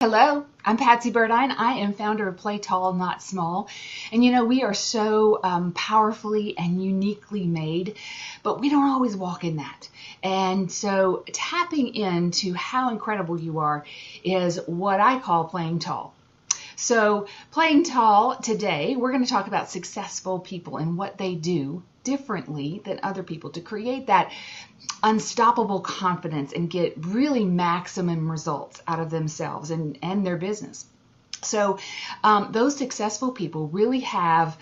Hello, I'm Patsy Burdine. I am founder of Play Tall, Not Small. And we are so powerfully and uniquely made, but we don't always walk in that. And so tapping into how incredible you are is what I call playing tall. So playing tall today, we're going to talk about successful people and what they do differently than other people to create that unstoppable confidence and get really maximum results out of themselves and their business. So those successful people really have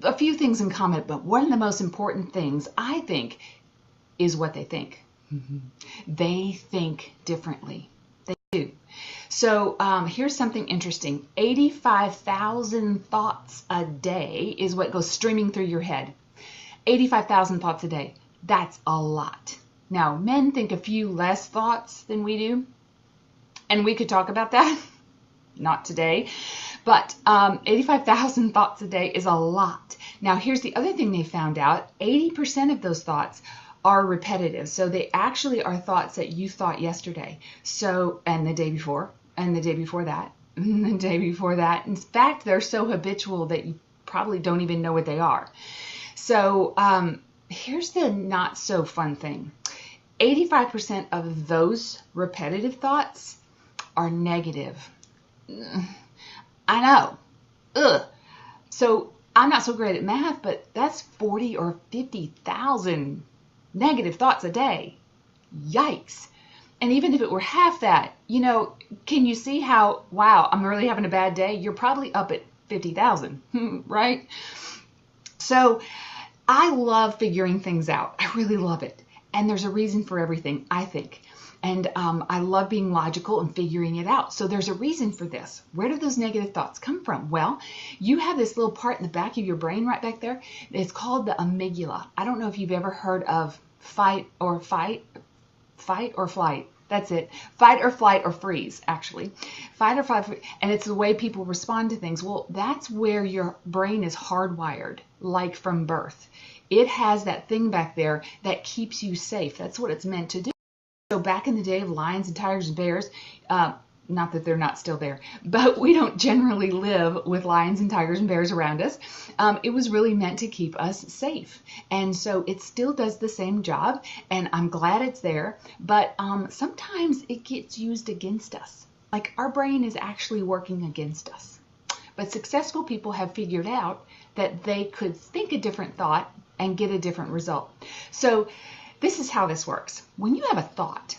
a few things in common, but one of the most important things I think is what they think. They think differently. They do. So here's something interesting. 85,000 thoughts a day is what goes streaming through your head. 85,000 thoughts a day. That's a lot. Now, men think a few less thoughts than we do, and we could talk about that. Not today, but 85,000 thoughts a day is a lot. Now, here's the other thing they found out. 80% of those thoughts are repetitive. So they actually are thoughts that you thought yesterday. So, and the day before, and the day before that, and the day before that. In fact, they're so habitual that you probably don't even know what they are. So here's the not so fun thing. 85% of those repetitive thoughts are negative. I know. Ugh. So I'm not so great at math, but that's 40 or 50,000 negative thoughts a day. Yikes. And even if it were half that, can you see how, wow, I'm really having a bad day? You're probably up at 50,000, right? So I love figuring things out. I really love it. And there's a reason for everything, I think. And I love being logical and figuring it out. So there's a reason for this. Where do those negative thoughts come from? Well, you have this little part in the back of your brain right back there. It's called the amygdala. I don't know if you've ever heard of fight or flight. That's it. Fight or flight or freeze, actually. Fight or flight, and it's the way people respond to things. Well, that's where your brain is hardwired, like from birth. It has that thing back there that keeps you safe. That's what it's meant to do. So back in the day of lions and tigers and bears, not that they're not still there, but we don't generally live with lions and tigers and bears around us. It was really meant to keep us safe. And so it still does the same job, and I'm glad it's there, but sometimes it gets used against us. Like our brain is actually working against us. But successful people have figured out that they could think a different thought and get a different result. So this is how this works. When you have a thought,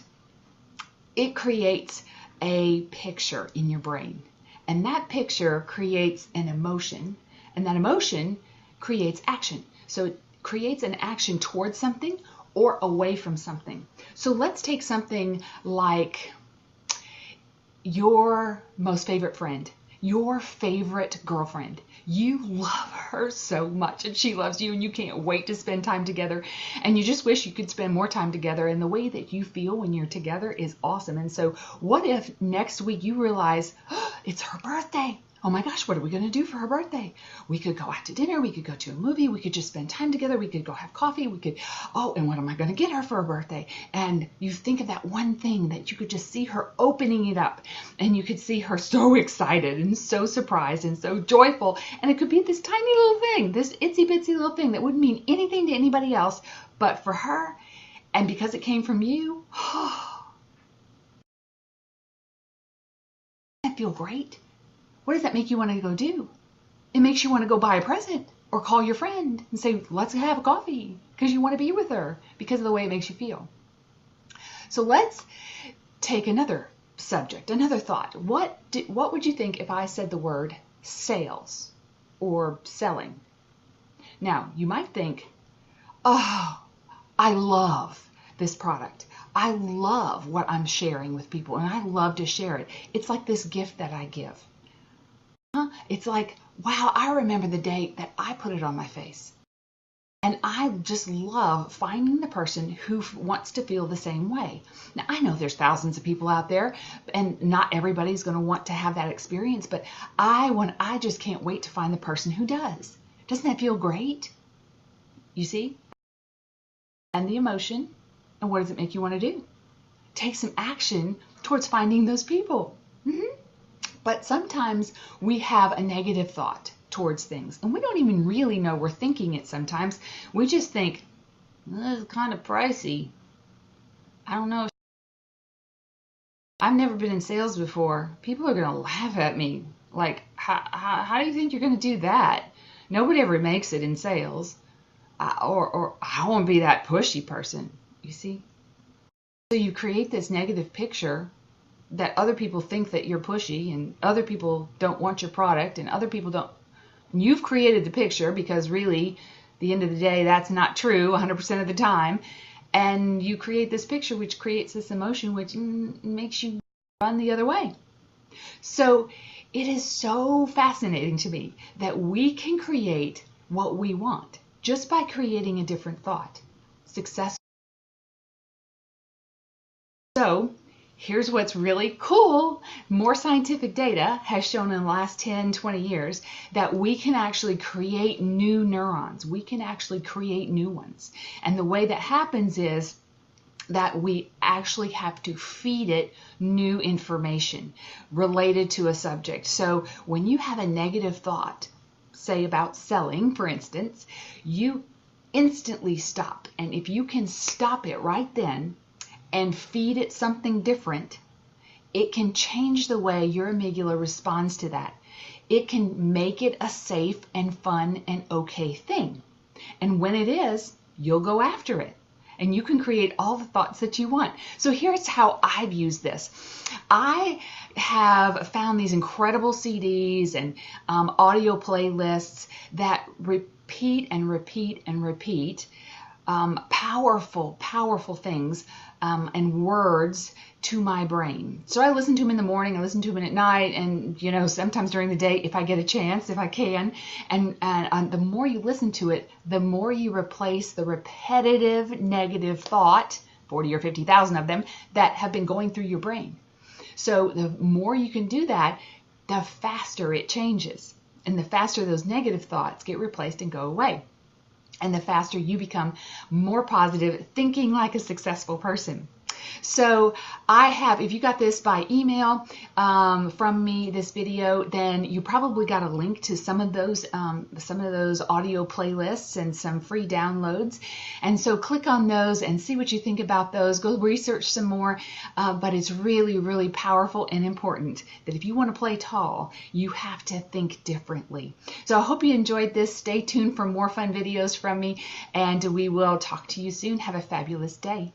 it creates a picture in your brain. And that picture creates an emotion. And that emotion creates action. So it creates an action towards something or away from something. So let's take something like your most favorite friend. Your favorite girlfriend. You love her so much and she loves you and you can't wait to spend time together and you just wish you could spend more time together, and the way that you feel when you're together is awesome. And so what if next week you realize, oh, it's her birthday? Oh my gosh, what are we going to do for her birthday? We could go out to dinner. We could go to a movie. We could just spend time together. We could go have coffee. We could, and what am I going to get her for her birthday? And you think of that one thing that you could just see her opening it up, and you could see her so excited and so surprised and so joyful. And it could be this tiny little thing, this itsy bitsy little thing that wouldn't mean anything to anybody else but for her. And because it came from you, that feel great. What does that make you want to go do? It makes you want to go buy a present or call your friend and say, let's have a coffee, because you want to be with her because of the way it makes you feel. So let's take another subject, another thought. What would you think if I said the word sales or selling? Now, you might think, oh, I love this product. I love what I'm sharing with people, and I love to share it. It's like this gift that I give. It's like, wow, I remember the day that I put it on my face. And I just love finding the person who wants to feel the same way. Now, I know there's thousands of people out there, and not everybody's going to want to have that experience, but I just can't wait to find the person who does. Doesn't that feel great? You see? And the emotion, and what does it make you want to do? Take some action towards finding those people. But sometimes we have a negative thought towards things, and we don't even really know we're thinking it sometimes. We just think, this is kind of pricey. I don't know. I've never been in sales before. People are going to laugh at me. Like, how do you think you're going to do that? Nobody ever makes it in sales. Or I won't be that pushy person, you see? So you create this negative picture that other people think that you're pushy and other people don't want your product and other people don't. You've created the picture because really, at the end of the day, that's not true 100% of the time. And you create this picture which creates this emotion which makes you run the other way. So it is so fascinating to me that we can create what we want just by creating a different thought. Success. So here's what's really cool. More scientific data has shown in the last 10, 20 years that we can actually create new neurons. We can actually create new ones. And the way that happens is that we actually have to feed it new information related to a subject. So when you have a negative thought, say about selling, for instance, you instantly stop. And if you can stop it right then and feed it something different, it can change the way your amygdala responds to that. It can make it a safe and fun and okay thing. And when it is, you'll go after it. And you can create all the thoughts that you want. So here's how I've used this. I have found these incredible CDs and audio playlists that repeat and repeat and repeat powerful, powerful things and words to my brain. So I listen to them in the morning, I listen to them at night, and sometimes during the day if I get a chance, if I can. And the more you listen to it, the more you replace the repetitive negative thought, 40 or 50,000 of them, that have been going through your brain. So the more you can do that, the faster it changes. And the faster those negative thoughts get replaced and go away. And the faster you become more positive, thinking like a successful person. So if you got this by email from me, this video, then you probably got a link to some of those audio playlists and some free downloads. And so click on those and see what you think about those. Go research some more. But it's really, really powerful and important that if you want to play tall, you have to think differently. So I hope you enjoyed this. Stay tuned for more fun videos from me, and we will talk to you soon. Have a fabulous day.